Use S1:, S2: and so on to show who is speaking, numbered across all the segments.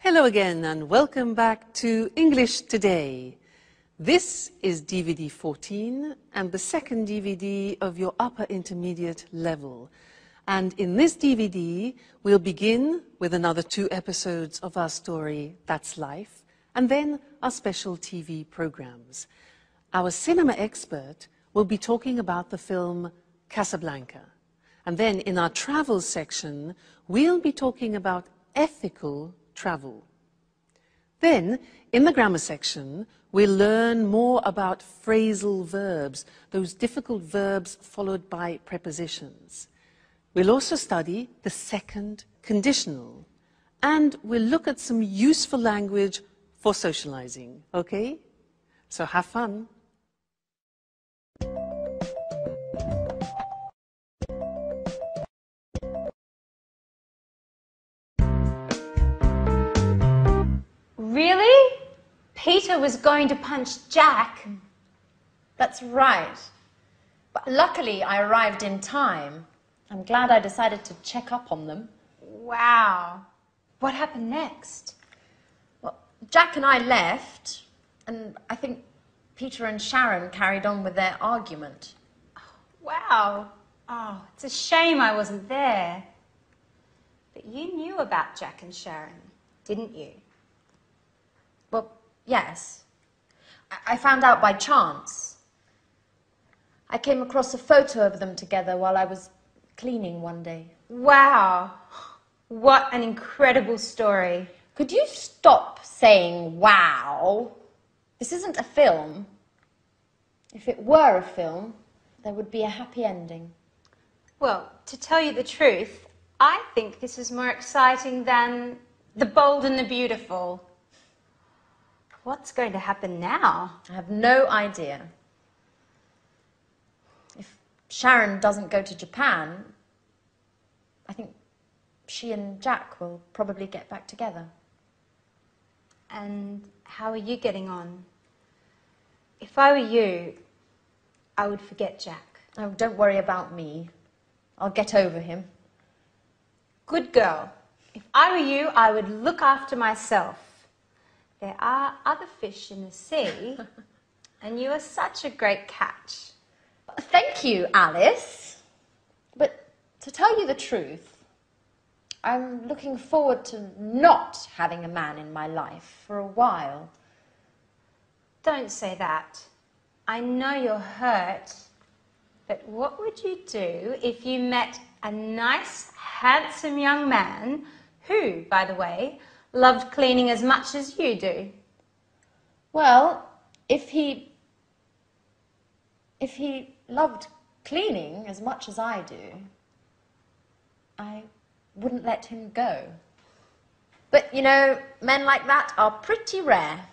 S1: Hello again and welcome back to English Today. This is DVD 14 and the second DVD of your upper intermediate level. And in this DVD, we'll begin with another 2 episodes of our story, That's Life, and then our special TV programs. Our cinema expert will be talking about the film Casablanca. And then in our travel section, we'll be talking about ethical travel. Then, in the grammar section, we'll learn more about phrasal verbs, those difficult verbs followed by prepositions. We'll also study the second conditional, and we'll look at some useful language for socializing, okay? So have fun.
S2: Really? Peter was going to punch Jack?
S3: That's right. But luckily I arrived in time. I'm glad I decided to check up on them.
S2: Wow. What happened next?
S3: Well, Jack and I left, and I think Peter and Sharon carried on with their argument.
S2: Wow. Oh, it's a shame I wasn't there. But you knew about Jack and Sharon, didn't you?
S3: Well, yes. I found out by chance. I came across a photo of them together while I was cleaning one day.
S2: Wow. What an incredible story.
S3: Could you stop saying wow? This isn't a film. If it were a film, there would be a happy ending.
S2: Well, to tell you the truth, I think this is more exciting than The Bold and the Beautiful. What's going to happen now?
S3: I have no idea. If Sharon doesn't go to Japan, I think she and Jack will probably get back together.
S2: And how are you getting on? If I were you, I would forget Jack.
S3: Oh, don't worry about me. I'll get over him.
S2: Good girl. If I were you, I would look after myself. There are other fish in the sea, and you are such a great catch.
S3: Thank you, Alice. But to tell you the truth, I'm looking forward to not having a man in my life for a while.
S2: Don't say that. I know you're hurt, but what would you do if you met a nice, handsome young man who, by the way, loved cleaning as much as you do?
S3: Well, if he loved cleaning as much as I do, I wouldn't let him go. But, you know, men like that are pretty rare.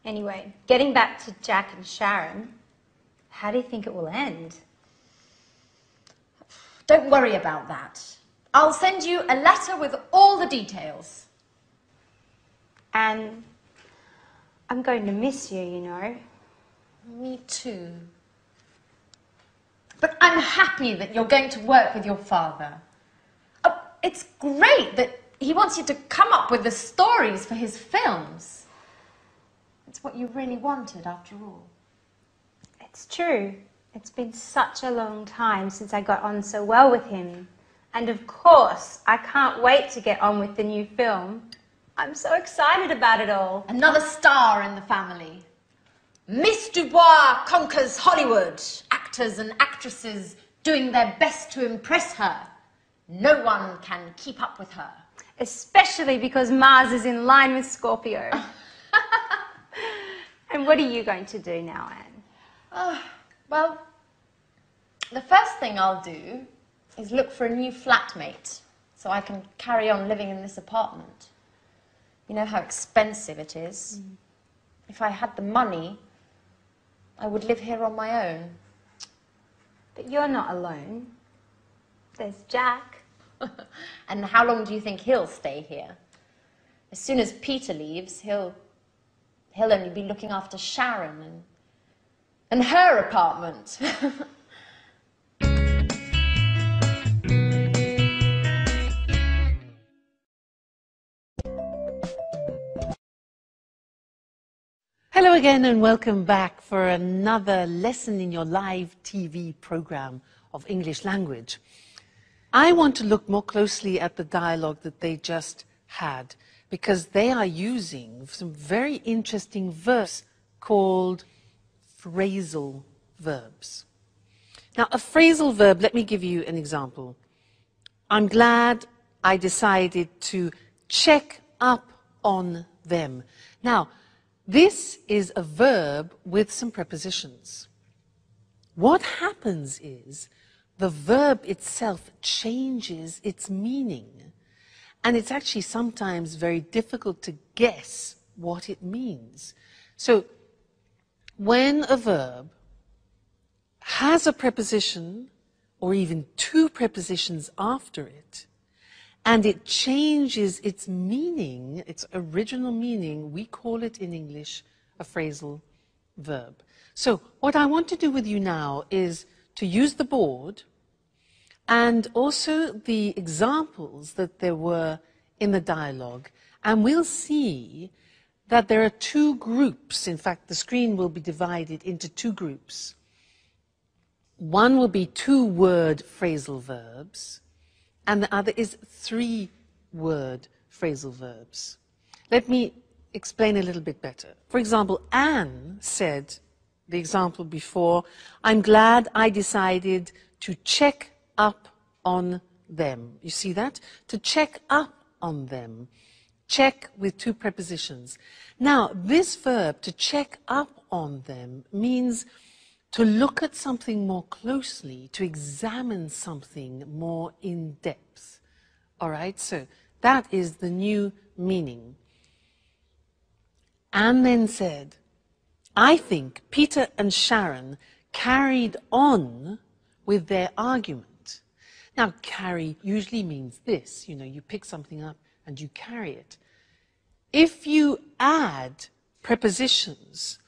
S2: Anyway, getting back to Jack and Sharon, how do you think it will end?
S3: Don't worry about that. I'll send you a letter with all the details.
S2: And I'm going to miss you, you know.
S3: Me too. But I'm happy that you're going to work with your father. Oh, it's great that he wants you to come up with the stories for his films. It's what you really wanted, after all.
S2: It's true. It's been such a long time since I got on so well with him. And of course, I can't wait to get on with the new film. I'm so excited about it all.
S3: Another star in the family. Miss Dubois conquers Hollywood. Actors and actresses doing their best to impress her. No one can keep up with her.
S2: Especially because Mars is in line with Scorpio. And what are you going to do now, Anne?
S3: Well, the first thing I'll do is look for a new flatmate so I can carry on living in this apartment. You know how expensive it is. If I had the money, I would live here on my own.
S2: But you're not alone. There's Jack.
S3: And how long do you think he'll stay here? As soon as Peter leaves, he'll only be looking after Sharon and her apartment.
S1: again and welcome back for another lesson in your live TV program of English language. I want to look more closely at the dialogue that they just had because they are using some very interesting verbs called phrasal verbs. Now, a phrasal verb, let me give you an example. I'm glad I decided to check up on them. Now, this is a verb with some prepositions. What happens is the verb itself changes its meaning, and it's actually sometimes very difficult to guess what it means. So, when a verb has a preposition, or even two prepositions after it, and it changes its meaning, its original meaning, we call it in English a phrasal verb. So what I want to do with you now is to use the board and also the examples that there were in the dialogue, and we'll see that there are two groups. In fact, the screen will be divided into two groups. One will be two-word phrasal verbs, and the other is three-word phrasal verbs. Let me explain a little bit better. For example, Anne said, the example before, I'm glad I decided to check up on them. You see that? To check up on them. Check with two prepositions. Now, this verb, to check up on them, means to look at something more closely, to examine something more in depth. All right, so that is the new meaning. Anne then said, I think Peter and Sharon carried on with their argument. Now, carry usually means this, you pick something up and you carry it. If you add prepositions,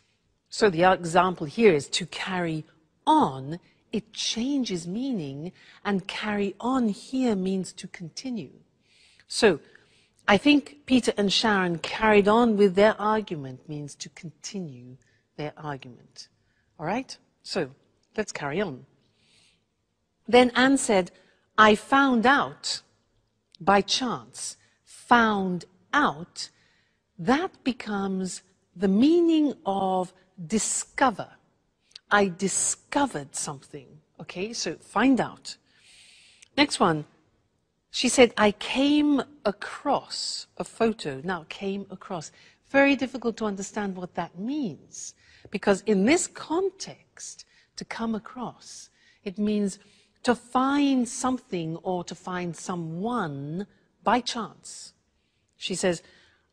S1: so the example here is to carry on, it changes meaning, and carry on here means to continue. So, I think Peter and Sharon carried on with their argument means to continue their argument. All right? So, let's carry on. Then Anne said, I found out by chance. Found out, that becomes the meaning of discover. I discovered something. Okay, so find out. Next one. She said, I came across a photo. Now, came across. Very difficult to understand what that means. Because in this context, to come across, it means to find something or to find someone by chance. She says,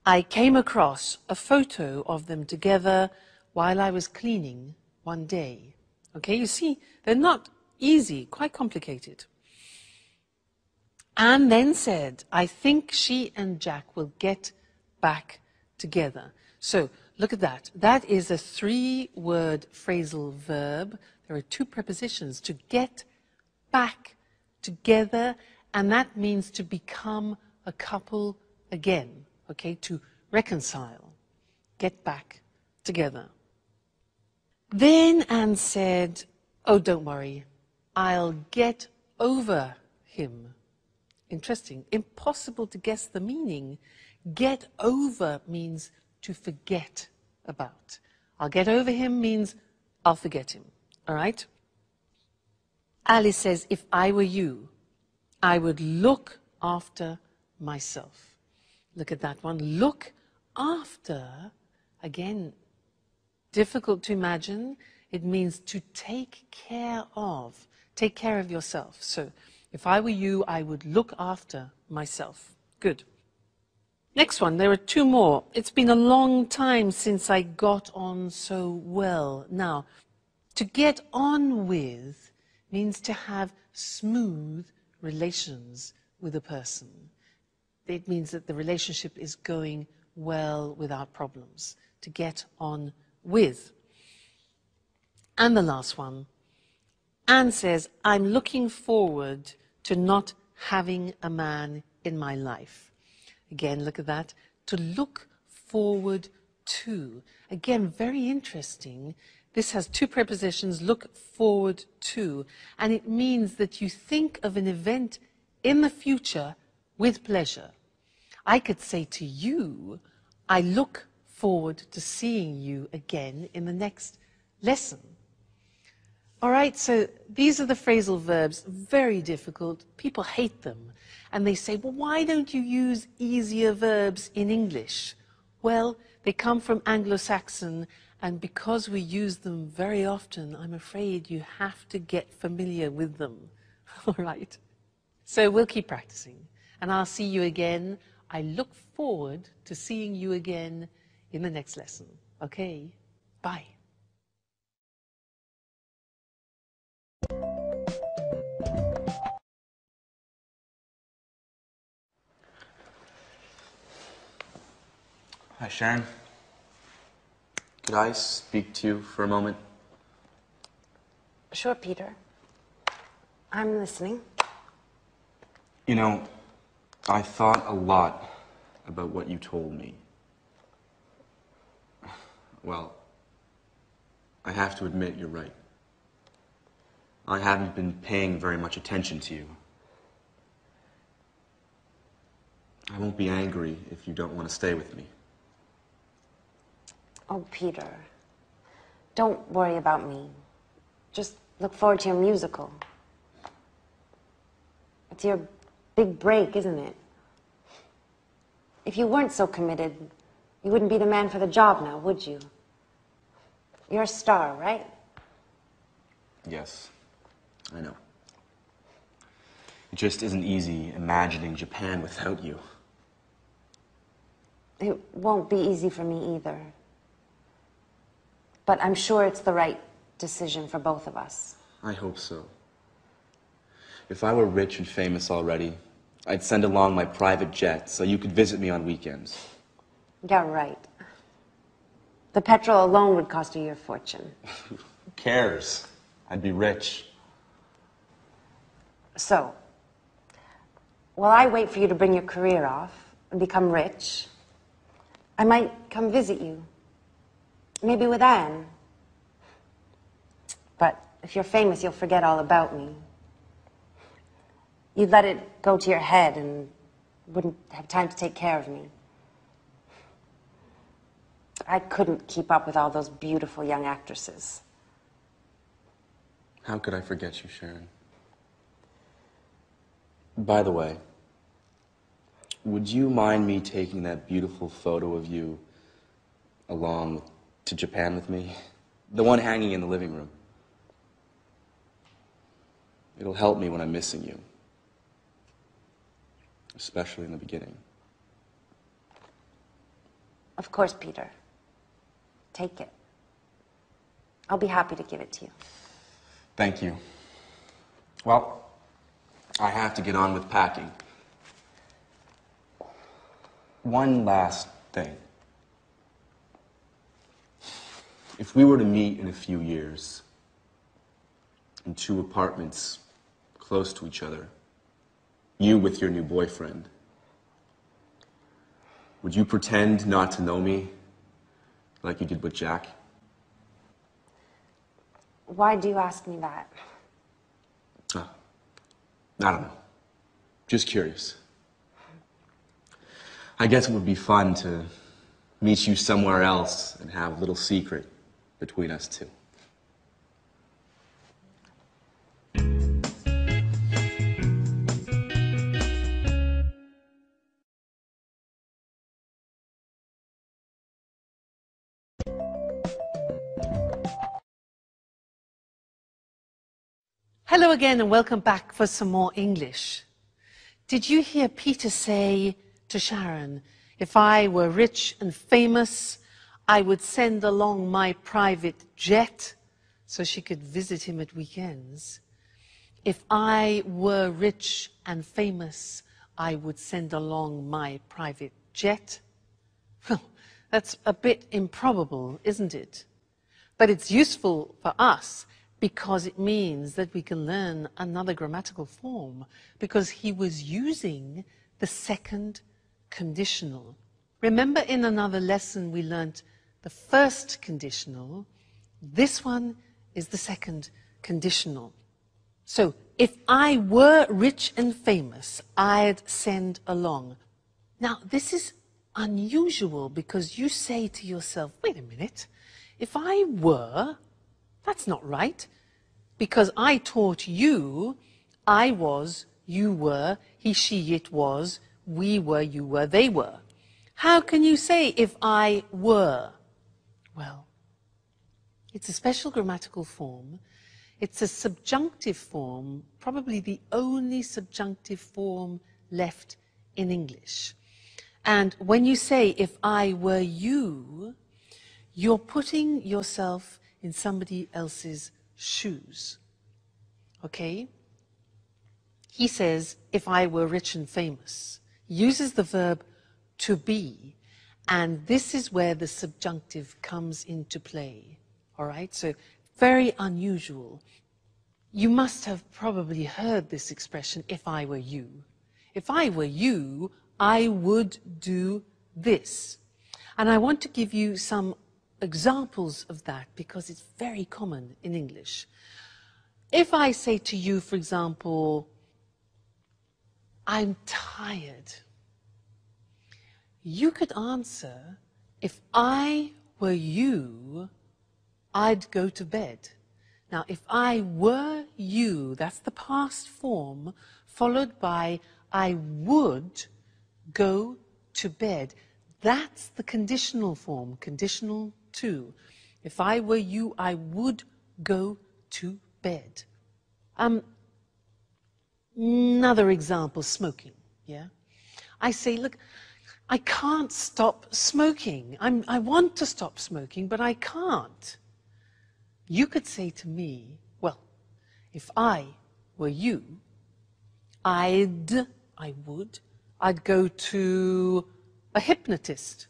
S1: I came across a photo of them together while I was cleaning one day. Okay, you see, they're not easy, quite complicated. Anne then said, I think she and Jack will get back together. So, look at that. That is a three-word phrasal verb. There are two prepositions, to get back together, and that means to become a couple again. Okay, to reconcile, get back together. Then Anne said, oh, don't worry, I'll get over him. Interesting. Impossible to guess the meaning. Get over means to forget about. I'll get over him means I'll forget him. All right? Alice says, if I were you, I would look after myself. Look at that one. Look after, again, difficult to imagine. It means to take care of. Take care of yourself. So, if I were you, I would look after myself. Good. Next one, there are two more. It's been a long time since I got on so well. Now, to get on with means to have smooth relations with a person. It means that the relationship is going well without problems. To get on with. And the last one. Anne says, I'm looking forward to not having a man in my life. Again, look at that. To look forward to. Again, very interesting. This has two prepositions, look forward to, and it means that you think of an event in the future with pleasure. I could say to you, I look forward to seeing you again in the next lesson. All right, so these are the phrasal verbs, very difficult. People hate them. And they say, well, why don't you use easier verbs in English? Well, they come from Anglo-Saxon, and because we use them very often, I'm afraid you have to get familiar with them. All right? So we'll keep practicing, and I'll see you again. I look forward to seeing you again in the next lesson. Okay? Bye.
S4: Hi, Sharon. Could I speak to you for a moment?
S5: Sure, Peter. I'm listening.
S4: You know, I thought a lot about what you told me. Well, I have to admit you're right. I haven't been paying very much attention to you. I won't be angry if you don't want to stay with me.
S5: Oh, Peter. Don't worry about me. Just look forward to your musical. It's your big break, isn't it? If you weren't so committed, you wouldn't be the man for the job now, would you? You're a star, right?
S4: Yes, I know. It just isn't easy imagining Japan without you.
S5: It won't be easy for me either. But I'm sure it's the right decision for both of us.
S4: I hope so. If I were rich and famous already, I'd send along my private jet so you could visit me on weekends.
S5: Yeah, right. The petrol alone would cost you your fortune.
S4: Who cares? I'd be rich.
S5: So, while I wait for you to bring your career off and become rich, I might come visit you. Maybe with Anne. But if you're famous, you'll forget all about me. You'd let it go to your head and wouldn't have time to take care of me. I couldn't keep up with all those beautiful young actresses.
S4: How could I forget you, Sharon? By the way, would you mind me taking that beautiful photo of you along to Japan with me? The one hanging in the living room. It'll help me when I'm missing you. Especially in the beginning.
S5: Of course, Peter. Take it. I'll be happy to give it to you.
S4: Thank you. Well, I have to get on with packing. One last thing. If we were to meet in a few years, in 2 apartments close to each other, you with your new boyfriend, would you pretend not to know me like you did with Jack?
S5: Why do you ask me that?
S4: I don't know. Just curious. I guess it would be fun to meet you somewhere else and have a little secret between us two.
S1: Hello again and welcome back for some more English. Did you hear Peter say to Sharon, if I were rich and famous, I would send along my private jet so she could visit him at weekends? If I were rich and famous, I would send along my private jet? Well, that's a bit improbable, isn't it? But it's useful for us because it means that we can learn another grammatical form, because he was using the second conditional. Remember in another lesson we learnt the first conditional. This one is the second conditional. So, if I were rich and famous, I'd send along. Now, this is unusual because you say to yourself, wait a minute, if I were, that's not right, because I taught you, I was, you were, he, she, it was, we were, you were, they were. How can you say if I were? Well, it's a special grammatical form. It's a subjunctive form, probably the only subjunctive form left in English. And when you say, if I were you, you're putting yourself in somebody else's shoes. Okay? He says, if I were rich and famous. He uses the verb to be, and this is where the subjunctive comes into play. All right? So, very unusual. You must have probably heard this expression, if I were you. If I were you, I would do this. And I want to give you some examples of that because it's very common in English. If I say to you, for example, I'm tired, you could answer, if I were you, I'd go to bed. Now, if I were you, that's the past form, followed by I would go to bed. That's the conditional form, conditional to. If I were you, I would go to bed. Another example, smoking, yeah? I say, look, I can't stop smoking. I want to stop smoking, but I can't. You could say to me, well, if I were you, I'd go to a hypnotist,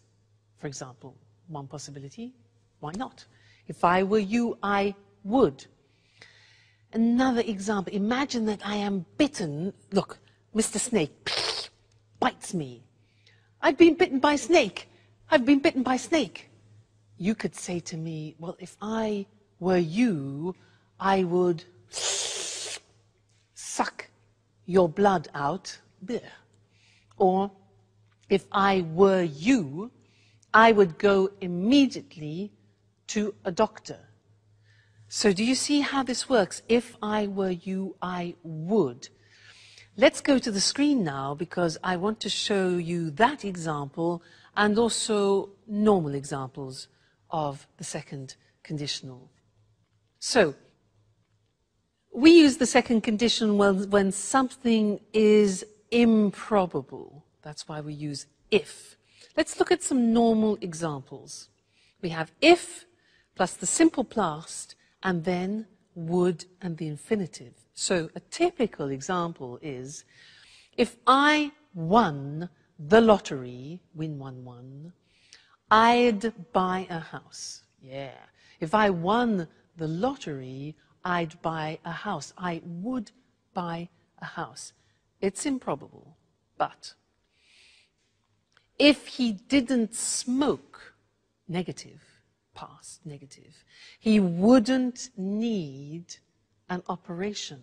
S1: for example. One possibility, why not? If I were you, I would. Another example, imagine that I am bitten. Look, Mr. Snake bites me. I've been bitten by a snake. I've been bitten by a snake. You could say to me, well, if I were you, I would suck your blood out. Or, if I were you, I would go immediately to a doctor. So do you see how this works? If I were you, I would. Let's go to the screen now because I want to show you that example and also normal examples of the second conditional. So, we use the second conditional when something is improbable. That's why we use if. Let's look at some normal examples. We have if plus the simple past and then would and the infinitive. So a typical example is, if I won the lottery, win 1-1, I'd buy a house. Yeah. If I won the lottery, I'd buy a house. I would buy a house. It's improbable, but if he didn't smoke, negative, past, negative, he wouldn't need an operation.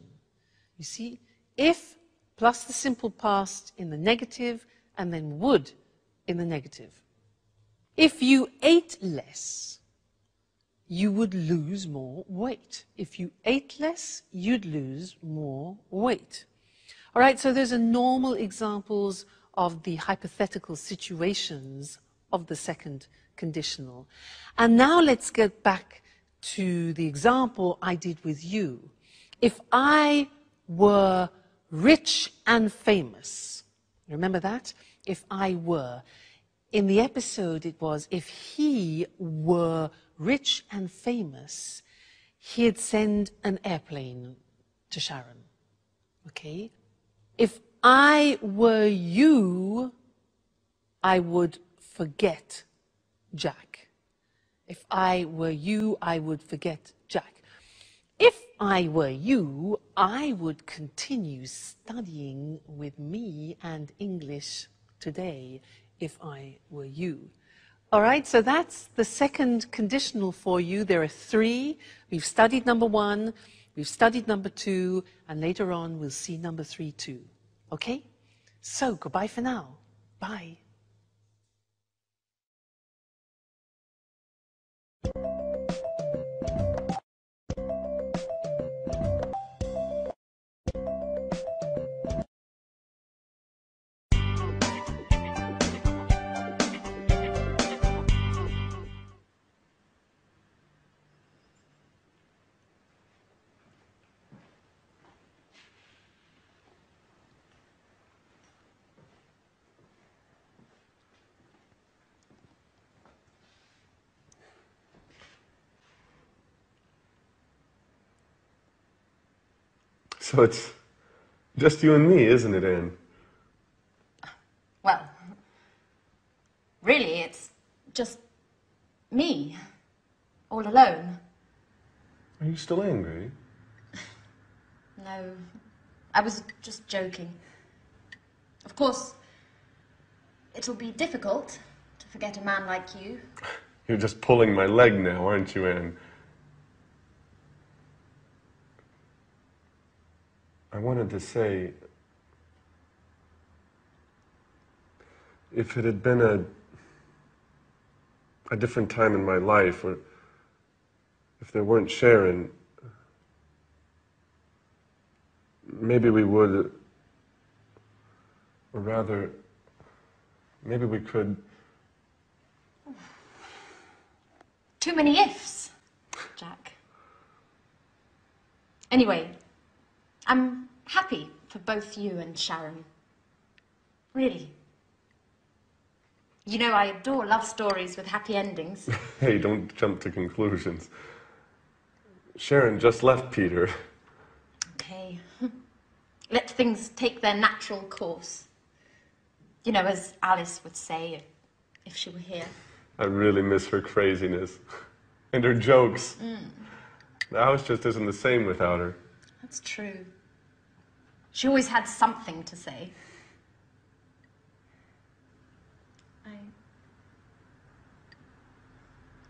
S1: You see, if plus the simple past in the negative and then would in the negative. If you ate less, you would lose more weight. If you ate less, you'd lose more weight. All right, so those are normal examples of the hypothetical situations of the second conditional. And now let's get back to the example I did with you. If I were rich and famous, remember that? If I were. In the episode it was, if he were rich and famous, he'd send an airplane to Sharon. Okay? If I were you, I would forget Jack. If I were you, I would forget Jack. If I were you, I would continue studying with me and English today, if I were you. All right, so that's the second conditional for you. There are three. We've studied number one, we've studied number two, and later on we'll see number three too. Okay? So, goodbye for now. Bye.
S6: So it's just you and me, isn't it, Anne?
S3: Well, really, it's just me, all alone.
S6: Are you still angry?
S3: No, I was just joking. Of course, it'll be difficult to forget a man like you.
S6: You're just pulling my leg now, aren't you, Anne? I wanted to say, if it had been a different time in my life, or if there weren't Sharon, maybe we would, or rather, maybe we could.
S3: Too many ifs, Jack. Anyway, I'm happy for both you and Sharon. Really. You know, I adore love stories with happy endings.
S6: Hey, don't jump to conclusions. Sharon just left Peter.
S3: Okay. Let things take their natural course. You know, as Alice would say if she were here.
S6: I really miss her craziness. And her jokes. The house just isn't the same without her.
S3: That's true. She always had something to say.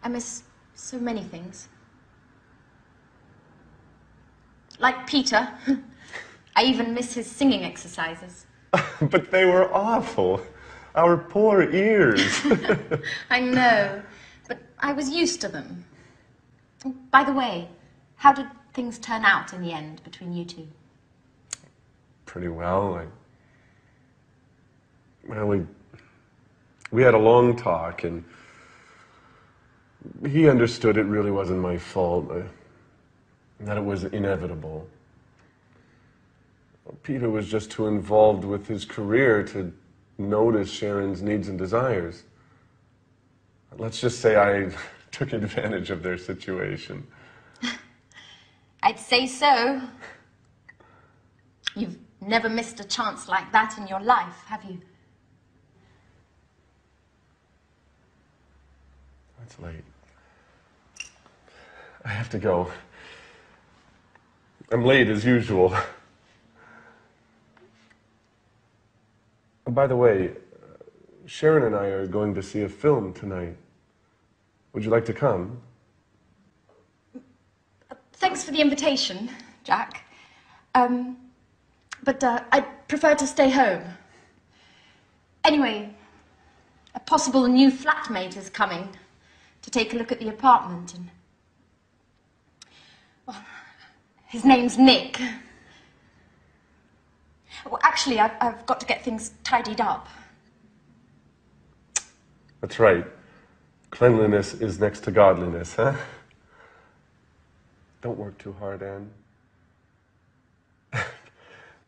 S3: I miss so many things. Like Peter. I even miss his singing exercises.
S6: But they were awful. Our poor ears.
S3: I know, but I was used to them. By the way, how did things turn out in the end between you two?
S6: Pretty well. Well, we had a long talk, and he understood it really wasn't my fault, that it was inevitable. Peter was just too involved with his career to notice Sharon's needs and desires. Let's just say I took advantage of their situation.
S3: I'd say so. You've never missed a chance like that in your life, have you?
S6: It's late. I have to go. I'm late as usual. By the way, Sharon and I are going to see a film tonight. Would you like to come?
S3: Thanks for the invitation, Jack. But I'd prefer to stay home. Anyway, a possible new flatmate is coming to take a look at the apartment, and well, his name's Nick. Well, actually, I've got to get things tidied up.
S6: That's right. Cleanliness is next to godliness, huh? Don't work too hard, Anne.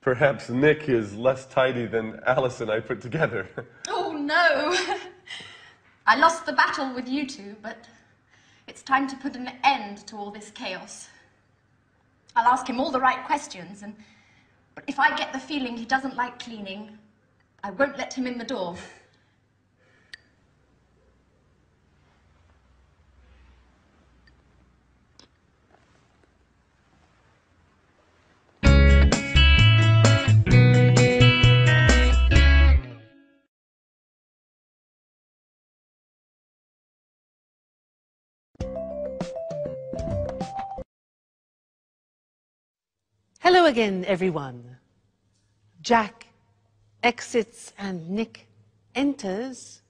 S6: Perhaps Nick is less tidy than Alice and I put together.
S3: Oh, no. I lost the battle with you two, but it's time to put an end to all this chaos. I'll ask him all the right questions, but if I get the feeling he doesn't like cleaning, I won't let him in the door.
S1: Hello again, everyone. Jack exits and Nick enters.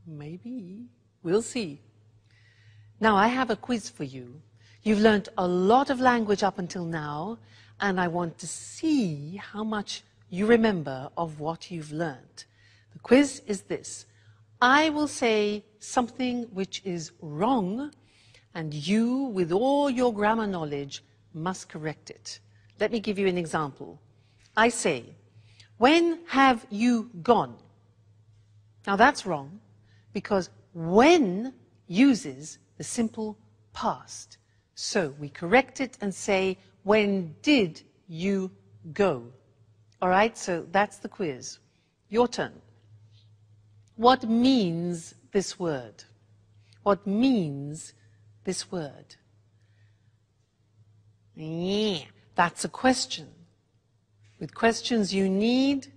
S1: Maybe. We'll see. Now, I have a quiz for you. You've learnt a lot of language up until now, and I want to see how much you remember of what you've learnt. The quiz is this. I will say something which is wrong, and you, with all your grammar knowledge, must correct it. Let me give you an example. I say, when have you gone? Now that's wrong, because when uses the simple past. So we correct it and say, when did you go? All right, so that's the quiz. Your turn. What means this word? What means this word? Yeah, that's a question. With questions you need,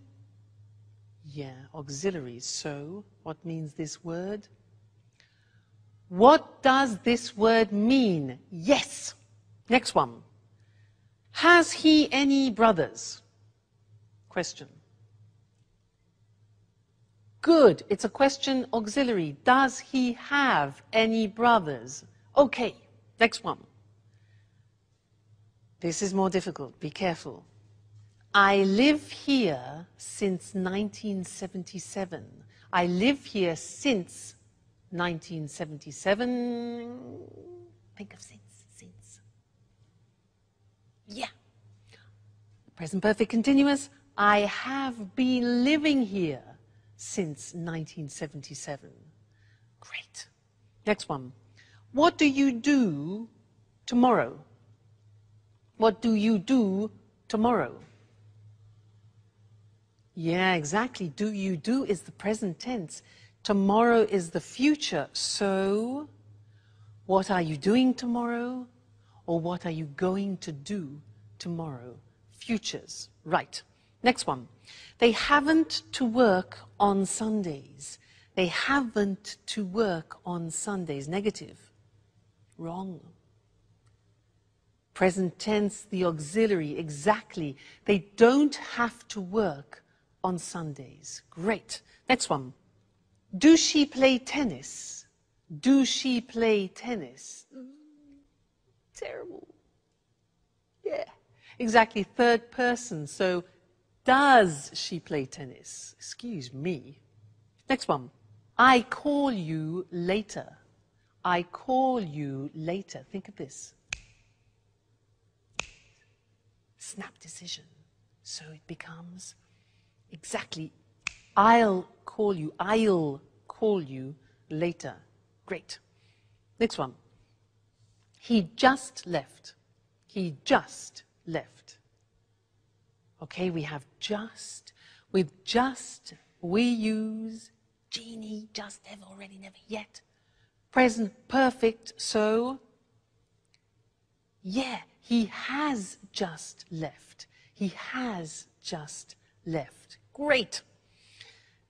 S1: auxiliaries. So, what means this word? What does this word mean? Yes. Next one. Has he any brothers? Question. Good. It's a question auxiliary. Does he have any brothers? Okay. Next one. This is more difficult. Be careful. I live here since 1977. I live here since 1977. Think of since. Yeah. Present perfect continuous. I have been living here since 1977. Great. Next one. What do you do tomorrow? What do you do tomorrow? Yeah, exactly. Do you do is the present tense. Tomorrow is the future. So, what are you doing tomorrow? Or what are you going to do tomorrow? Futures. Right. Next one. They haven't to work on Sundays. They haven't to work on Sundays. Negative. Wrong. Present tense, the auxiliary. Exactly. They don't have to work on Sundays. Great. Next one. Do she play tennis? Do she play tennis? Terrible. Yeah. Exactly. Third person. So, does she play tennis? Excuse me. Next one. I call you later. I call you later. Think of this. Snap decision. So it becomes exactly, I'll call you later. Great. Next one. He just left. He just left. Okay, we have just. With just, we use genie, just, ever, already, never, yet. Present perfect, so, yeah, he has just left. He has just left. Great.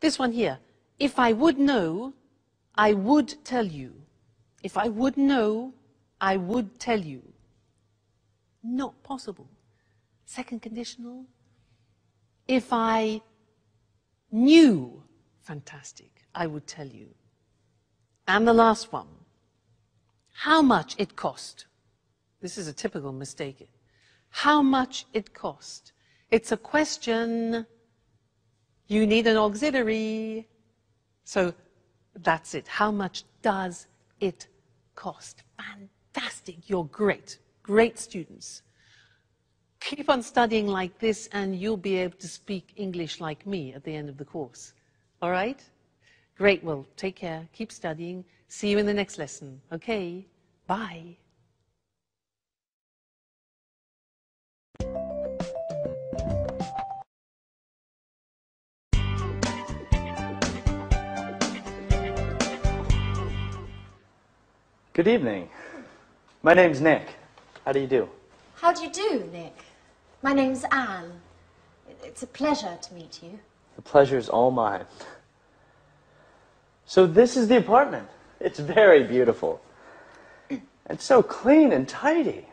S1: This one here. If I would know, I would tell you. If I would know, I would tell you. Not possible. Second conditional. If I knew, fantastic, I would tell you. And the last one. How much it cost. This is a typical mistake. How much it cost. It's a question. You need an auxiliary. So that's it. How much does it cost? Fantastic. You're great. Great students. Keep on studying like this and you'll be able to speak English like me at the end of the course. All right? Great. Well, take care. Keep studying. See you in the next lesson. Okay? Bye.
S7: Good evening. My name's Nick. How do you do?
S3: How do you do, Nick? My name's Anne. It's a pleasure to meet you.
S7: The pleasure's all mine. So this is the apartment. It's very beautiful. It's so clean and tidy.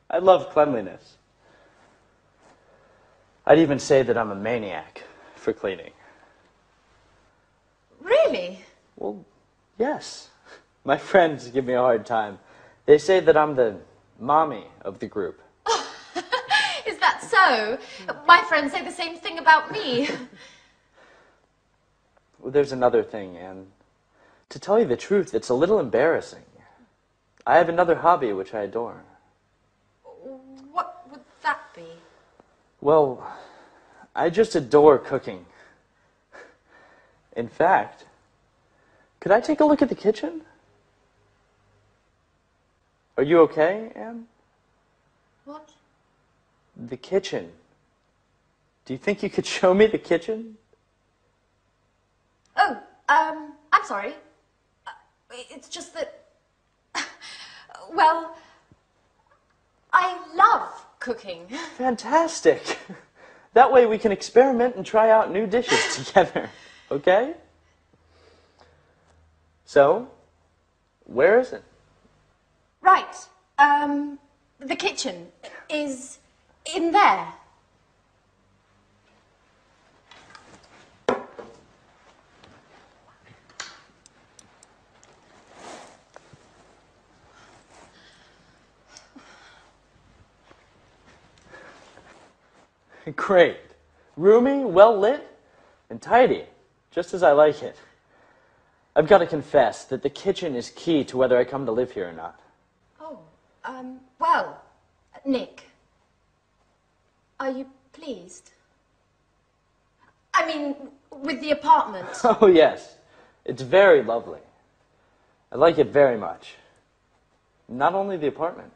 S7: I love cleanliness. I'd even say that I'm a maniac for cleaning.
S3: Really?
S7: Well, yes. My friends give me a hard time. They say that I'm the mommy of the group.
S3: Is that so? My friends say the same thing about me.
S7: Well, there's another thing, Anne. To tell you the truth, it's a little embarrassing. I have another hobby which I adore.
S3: What would that be?
S7: Well, I just adore cooking. In fact, could I take a look at the kitchen? Are you okay, Anne?
S3: What?
S7: The kitchen. Do you think you could show me the kitchen?
S3: Oh, I'm sorry. It's just that, well, I love cooking.
S7: Fantastic. That way we can experiment and try out new dishes together, okay? So, where is it?
S3: Right. The kitchen is in there.
S7: Great. Roomy, well lit, and tidy, just as I like it. I've got to confess that the kitchen is key to whether I come to live here or not.
S3: Oh, well, Nick, are you pleased? I mean, with the apartment.
S7: Oh, yes. It's very lovely. I like it very much. Not only the apartment.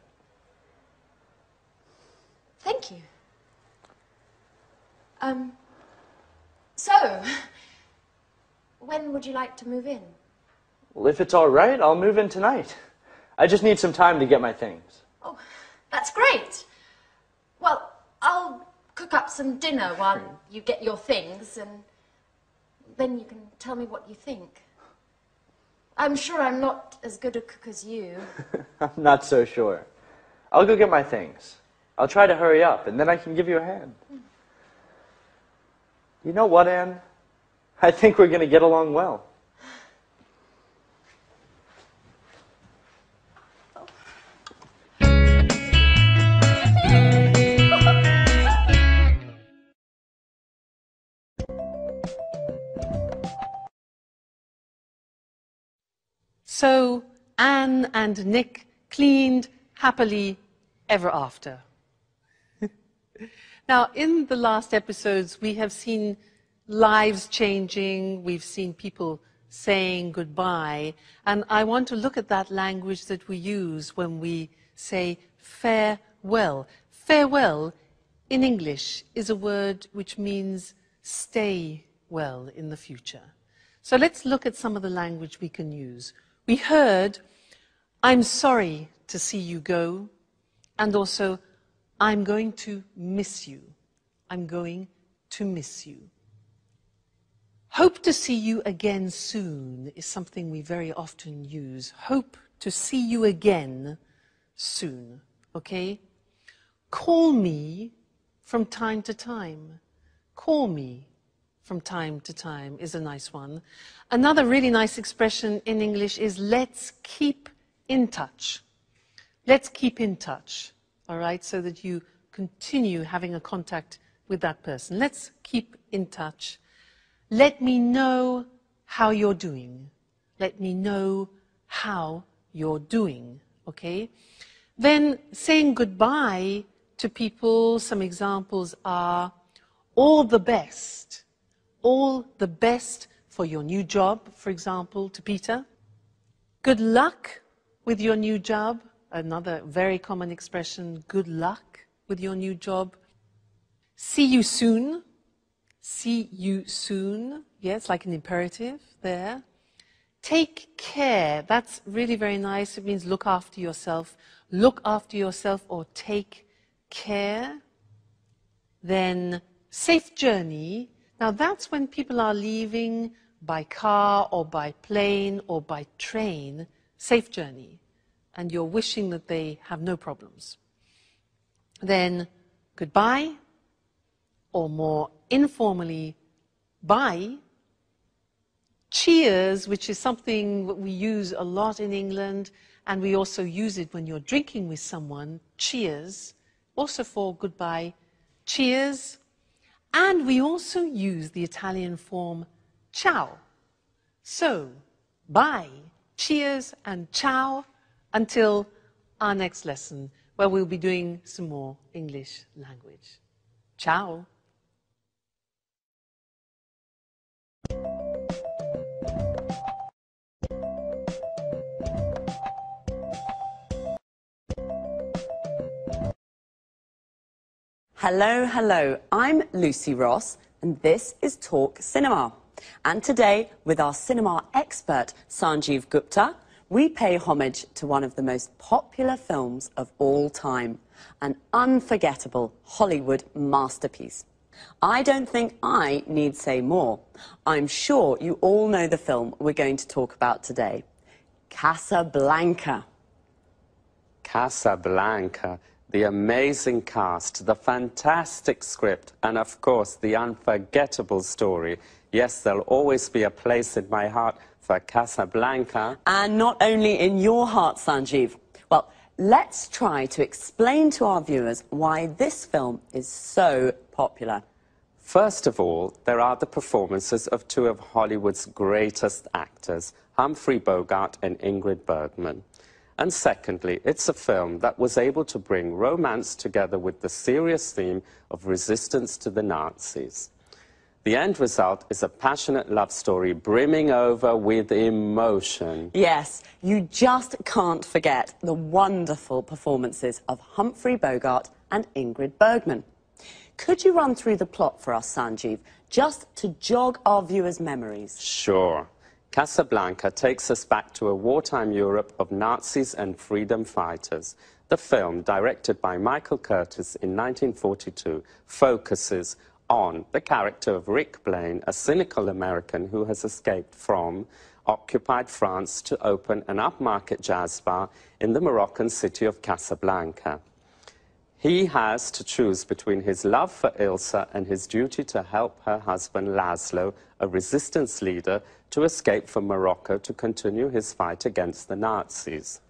S3: Thank you. So, when would you like to move in?
S7: Well, if it's all right, I'll move in tonight. I just need some time to get my things.
S3: Oh, that's great. Well, I'll cook up some dinner while you get your things, and then you can tell me what you think. I'm sure I'm not as good a cook as you.
S7: I'm not so sure. I'll go get my things. I'll try to hurry up, and then I can give you a hand. You know what, Anne? I think we're going to get along well.
S1: So Anne and Nick cleaned happily ever after. Now, in the last episodes, we have seen lives changing, we've seen people saying goodbye, and I want to look at that language that we use when we say farewell. Farewell, in English, is a word which means stay well in the future. So let's look at some of the language we can use. We heard, I'm sorry to see you go, and also, I'm going to miss you. I'm going to miss you. Hope to see you again soon is something we very often use. Hope to see you again soon, okay? Call me from time to time. Call me from time to time is a nice one. Another really nice expression in English is let's keep in touch. Let's keep in touch, all right, so that you continue having a contact with that person. Let's keep in touch. Let me know how you're doing. Let me know how you're doing, okay? Then saying goodbye to people, some examples are all the best. All the best for your new job, for example, to Peter. Good luck with your new job. Another very common expression, good luck with your new job. See you soon. See you soon. Yes, like an imperative there. Take care. That's really very nice. It means look after yourself. Look after yourself or take care. Then safe journey. Now that's when people are leaving by car or by plane or by train. Safe journey. And you're wishing that they have no problems. Then goodbye. or more informally, bye. Cheers, which is something that we use a lot in England, and we also use it when you're drinking with someone. Cheers, also for goodbye. Cheers. And we also use the Italian form ciao. So, bye, cheers, and ciao until our next lesson, where we'll be doing some more English language. Ciao.
S8: Hello, hello. I'm Lucy Ross, and this is Talk Cinema. And today, with our cinema expert, Sanjeev Gupta, we pay homage to one of the most popular films of all time, an unforgettable Hollywood masterpiece. I don't think I need say more. I'm sure you all know the film we're going to talk about today. Casablanca.
S9: Casablanca. The amazing cast, the fantastic script, and of course the unforgettable story. Yes, there'll always be a place in my heart for Casablanca.
S8: And not only in your heart, Sanjeev. Well, let's try to explain to our viewers why this film is so popular.
S9: First of all, there are the performances of two of Hollywood's greatest actors, Humphrey Bogart and Ingrid Bergman. And secondly, it's a film that was able to bring romance together with the serious theme of resistance to the Nazis. The end result is a passionate love story brimming over with emotion.
S8: Yes, you just can't forget the wonderful performances of Humphrey Bogart and Ingrid Bergman. Could you run through the plot for us, Sanjeev, just to jog our viewers' memories?
S9: Sure. Casablanca takes us back to a wartime Europe of Nazis and freedom fighters. The film, directed by Michael Curtis in 1942, focuses on the character of Rick Blaine, a cynical American who has escaped from occupied France to open an upmarket jazz bar in the Moroccan city of Casablanca. He has to choose between his love for Ilsa and his duty to help her husband Laszlo, a resistance leader, to escape from Morocco to continue his fight against the Nazis.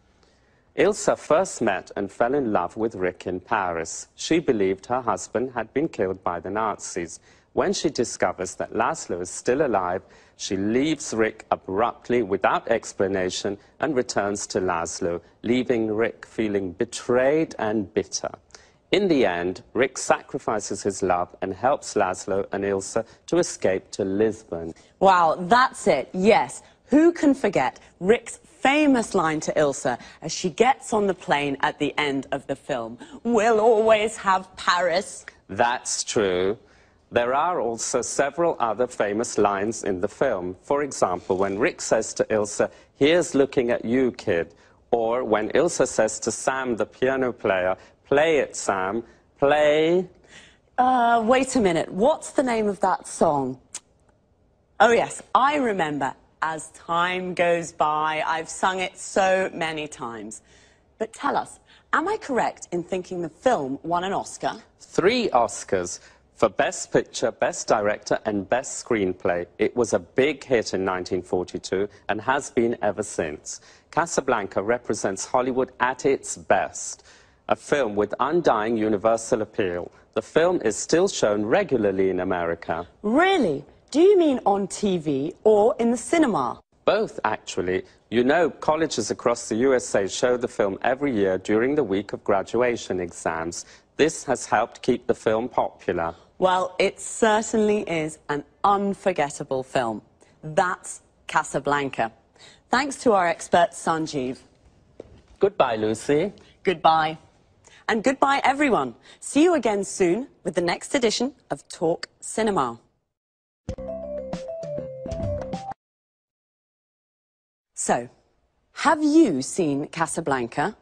S9: Ilsa first met and fell in love with Rick in Paris. She believed her husband had been killed by the Nazis. When she discovers that Laszlo is still alive, she leaves Rick abruptly without explanation and returns to Laszlo, leaving Rick feeling betrayed and bitter. In the end, Rick sacrifices his love and helps Laszlo and Ilsa to escape to Lisbon.
S8: Wow, that's it, yes. Who can forget Rick's famous line to Ilsa as she gets on the plane at the end of the film? We'll always have Paris.
S9: That's true. There are also several other famous lines in the film. For example, when Rick says to Ilsa, "Here's looking at you, kid." Or when Ilsa says to Sam, the piano player, "Play it, Sam, play."
S8: Wait a minute, what's the name of that song? Oh yes, I remember. As time goes by, I've sung it so many times. But tell us, am I correct in thinking the film won an Oscar?
S9: 3 Oscars for Best Picture, Best Director and Best Screenplay. It was a big hit in 1942 and has been ever since. Casablanca represents Hollywood at its best. A film with undying universal appeal. The film is still shown regularly in America.
S8: Really? Do you mean on TV or in the cinema?
S9: Both, actually. You know, colleges across the USA show the film every year during the week of graduation exams. This has helped keep the film popular.
S8: Well, it certainly is an unforgettable film. That's Casablanca. Thanks to our expert, Sanjeev.
S9: Goodbye, Lucy.
S8: Goodbye. And goodbye, everyone. See you again soon with the next edition of Talk Cinema. So, have you seen Casablanca?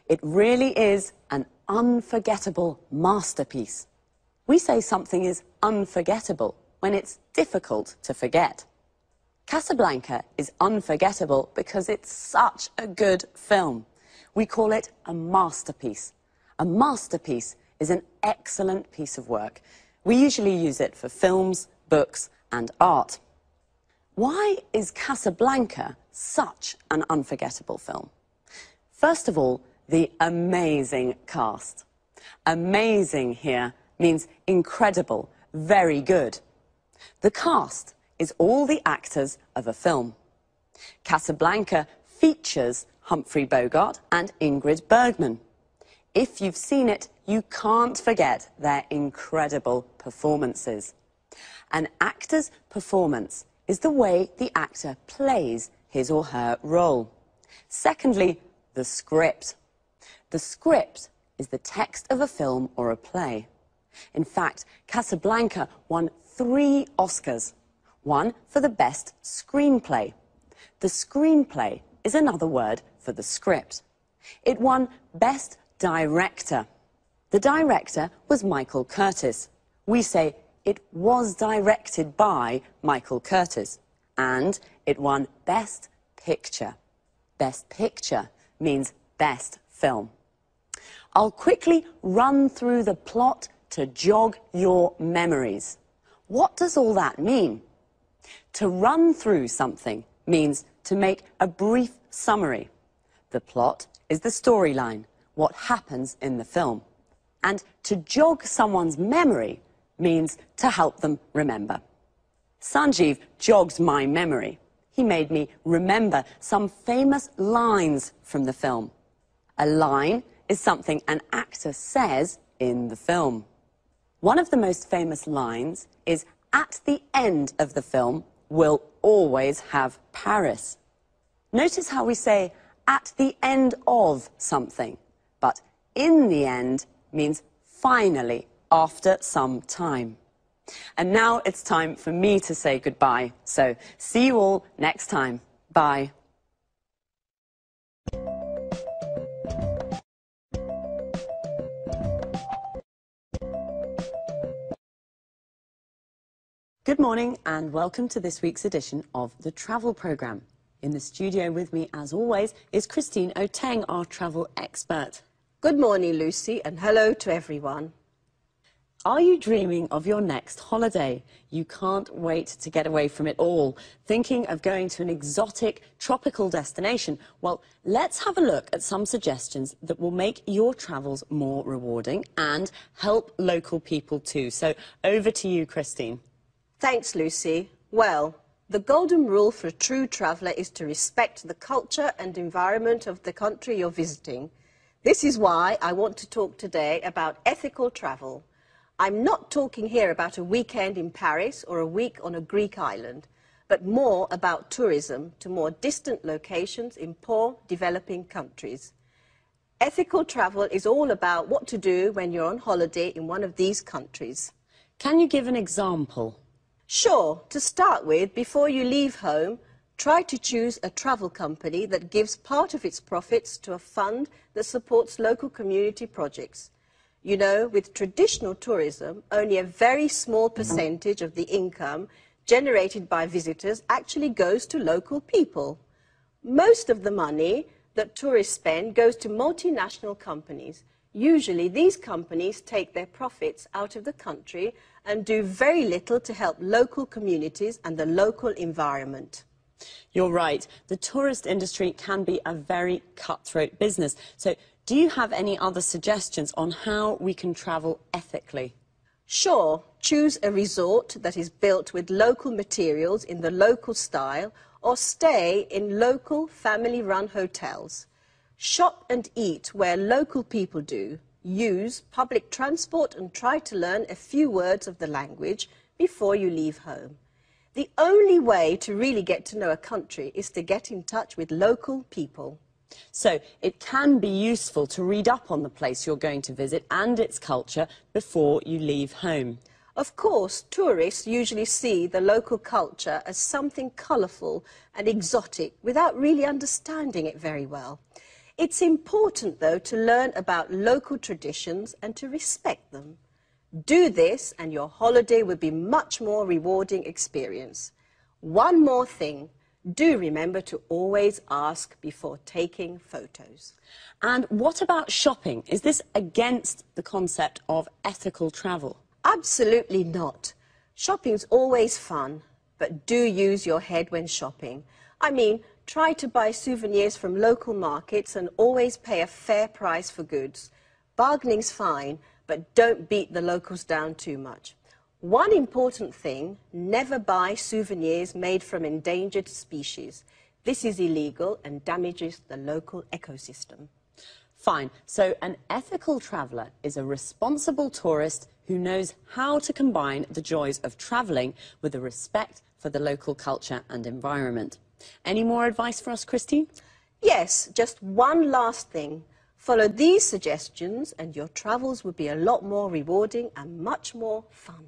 S8: It really is an unforgettable masterpiece. We say something is unforgettable when it's difficult to forget. Casablanca is unforgettable because it's such a good film. We call it a masterpiece. A masterpiece is an excellent piece of work We usually use it for films, books, and art. Why is Casablanca such an unforgettable film? First of all, the amazing cast. Amazing here means incredible, very good. The cast is all the actors of a film. Casablanca features Humphrey Bogart and Ingrid Bergman. If you've seen it, you can't forget their incredible performances. An actor's performance is the way the actor plays his or her role. Secondly, the script. The script is the text of a film or a play. In fact, Casablanca won 3 Oscars, one for the best screenplay. The screenplay is another word for the script. It won Best Director. The director was Michael Curtiz. We say it was directed by Michael Curtiz. And it won Best Picture. Best Picture means best film. I'll quickly run through the plot to jog your memories. What does all that mean? To run through something means to make a brief summary. The plot is the storyline, what happens in the film. And to jog someone's memory means to help them remember. Sanjeev jogged my memory. He made me remember some famous lines from the film. A line is something an actor says in the film. One of the most famous lines is, "At the end of the film, we'll always have Paris." Notice how we say, "at the end of something," but "in the end" means finally, after some time. And now it's time for me to say goodbye. So, see you all next time. Bye. Good morning and welcome to this week's edition of the Travel Programme. In the studio with me, as always, is Christine Oteng, our travel expert.
S10: Good morning, Lucy, and hello to everyone.
S8: Are you dreaming of your next holiday? You can't wait to get away from it all. Thinking of going to an exotic, tropical destination? Well, let's have a look at some suggestions that will make your travels more rewarding and help local people too. So, over to you, Christine.
S10: Thanks, Lucy. Well, the golden rule for a true traveller is to respect the culture and environment of the country you're visiting. This is why I want to talk today about ethical travel. I'm not talking here about a weekend in Paris or a week on a Greek island, but more about tourism to more distant locations in poor, developing countries. Ethical travel is all about what to do when you're on holiday in one of these countries.
S8: Can you give an example?
S10: Sure. To start with, before you leave home, try to choose a travel company that gives part of its profits to a fund that supports local community projects. You know, with traditional tourism, only a very small percentage of the income generated by visitors actually goes to local people. Most of the money that tourists spend goes to multinational companies. Usually, these companies take their profits out of the country and do very little to help local communities and the local environment.
S8: You're right. The tourist industry can be a very cutthroat business. So, do you have any other suggestions on how we can travel ethically?
S10: Sure. Choose a resort that is built with local materials in the local style, or stay in local family-run hotels. Shop and eat where local people do. Use public transport and try to learn a few words of the language before you leave home. The only way to really get to know a country is to get in touch with local people.
S8: So, it can be useful to read up on the place you're going to visit and its culture before you leave home.
S10: Of course, tourists usually see the local culture as something colourful and exotic without really understanding it very well. It's important, though, to learn about local traditions and to respect them. Do this and your holiday will be much more rewarding experience. One more thing. Do remember to always ask before taking photos.
S8: And what about shopping? Is this against the concept of ethical travel?
S10: Absolutely not. Shopping's always fun, but do use your head when shopping. I mean, try to buy souvenirs from local markets and always pay a fair price for goods. Bargaining's fine, but don't beat the locals down too much. One important thing, never buy souvenirs made from endangered species. This is illegal and damages the local ecosystem.
S8: Fine. So an ethical traveller is a responsible tourist who knows how to combine the joys of travelling with a respect for the local culture and environment. Any more advice for us, Christine?
S10: Yes, just one last thing. Follow these suggestions and your travels will be a lot more rewarding and much more fun.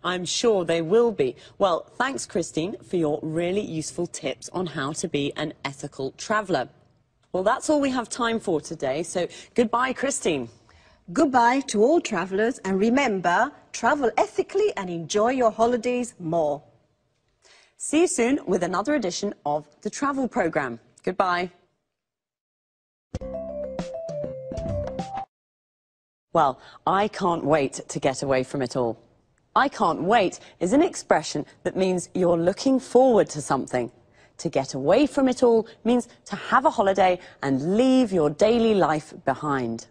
S8: I'm sure they will be. Well, thanks, Christine, for your really useful tips on how to be an ethical traveller. Well, that's all we have time for today, so goodbye, Christine.
S10: Goodbye to all travellers, and remember, travel ethically and enjoy your holidays more.
S8: See you soon with another edition of the Travel Programme. Goodbye. Well, I can't wait to get away from it all. I can't wait is an expression that means you're looking forward to something. To get away from it all means to have a holiday and leave your daily life behind.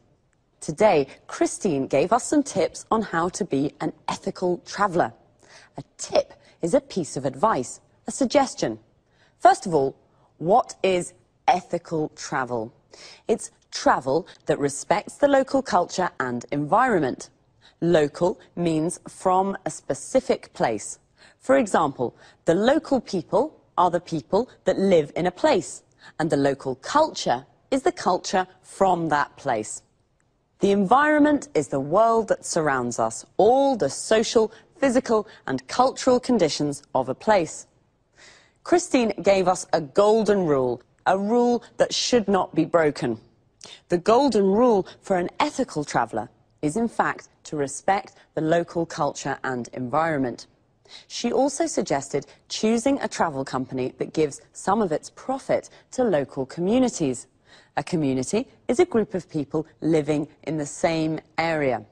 S8: Today, Christine gave us some tips on how to be an ethical traveller. A tip is a piece of advice, a suggestion. First of all, what is ethical travel? It's travel that respects the local culture and environment. Local means from a specific place. For example, the local people are the people that live in a place, and the local culture is the culture from that place. The environment is the world that surrounds us, all the social, physical and cultural conditions of a place. Christine gave us a golden rule, a rule that should not be broken. The golden rule for an ethical traveller is, in fact, to respect the local culture and environment. She also suggested choosing a travel company that gives some of its profit to local communities. A community is a group of people living in the same area.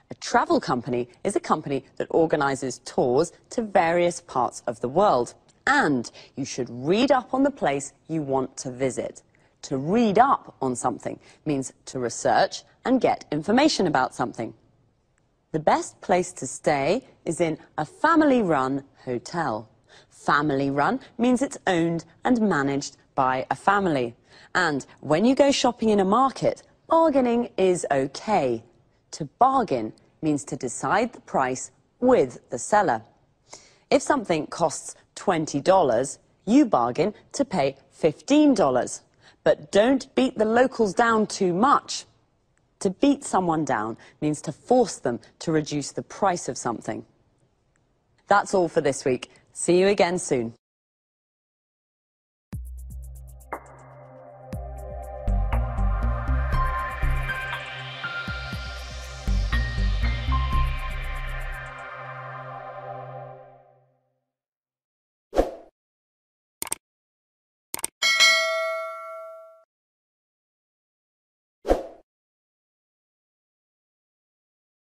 S8: A travel company is a company that organises tours to various parts of the world. And you should read up on the place you want to visit. To read up on something means to research and get information about something. The best place to stay is in a family-run hotel. Family-run means it's owned and managed by a family. And when you go shopping in a market, bargaining is okay. To bargain means to decide the price with the seller. If something costs $20, you bargain to pay $15. But don't beat the locals down too much. To beat someone down means to force them to reduce the price of something. That's all for this week. See you again soon.